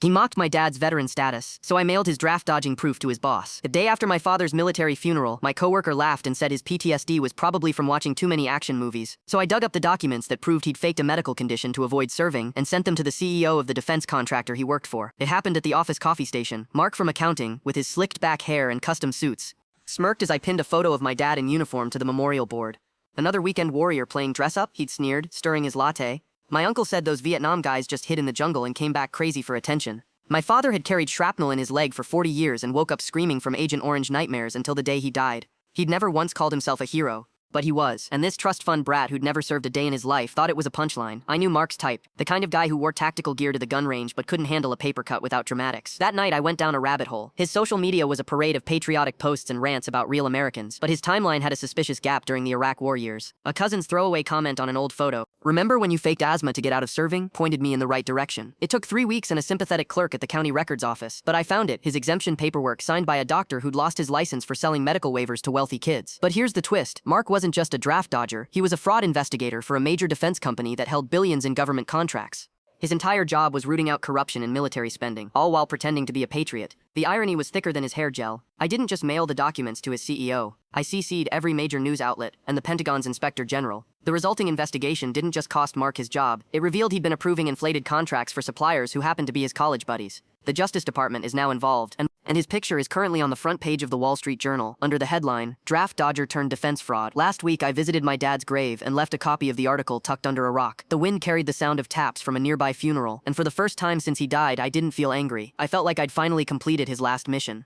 He mocked my dad's veteran status, so I mailed his draft-dodging proof to his boss. The day after my father's military funeral, my coworker laughed and said his PTSD was probably from watching too many action movies. So I dug up the documents that proved he'd faked a medical condition to avoid serving and sent them to the CEO of the defense contractor he worked for. It happened at the office coffee station. Mark from accounting, with his slicked back hair and custom suits, smirked as I pinned a photo of my dad in uniform to the memorial board. Another weekend warrior playing dress-up, he'd sneered, stirring his latte. My uncle said those Vietnam guys just hid in the jungle and came back crazy for attention. My father had carried shrapnel in his leg for 40 years and woke up screaming from Agent Orange nightmares until the day he died. He'd never once called himself a hero, but he was, and this trust fund brat who'd never served a day in his life thought it was a punchline. I knew Mark's type, the kind of guy who wore tactical gear to the gun range but couldn't handle a paper cut without dramatics. That night I went down a rabbit hole. His social media was a parade of patriotic posts and rants about real Americans, but his timeline had a suspicious gap during the Iraq War years. A cousin's throwaway comment on an old photo, "Remember when you faked asthma to get out of serving?" pointed me in the right direction. It took 3 weeks and a sympathetic clerk at the county records office, but I found it, his exemption paperwork signed by a doctor who'd lost his license for selling medical waivers to wealthy kids. But here's the twist. Mark wasn't just a draft dodger, he was a fraud investigator for a major defense company that held billions in government contracts. His entire job was rooting out corruption in military spending, all while pretending to be a patriot. The irony was thicker than his hair gel. I didn't just mail the documents to his CEO. I CC'd every major news outlet and the Pentagon's Inspector General. The resulting investigation didn't just cost Mark his job, it revealed he'd been approving inflated contracts for suppliers who happened to be his college buddies. The Justice Department is now involved, and his picture is currently on the front page of the Wall Street Journal, under the headline, "Draft Dodger Turned Defense Fraud." Last week I visited my dad's grave and left a copy of the article tucked under a rock. The wind carried the sound of taps from a nearby funeral, and for the first time since he died I didn't feel angry. I felt like I'd finally completed his last mission.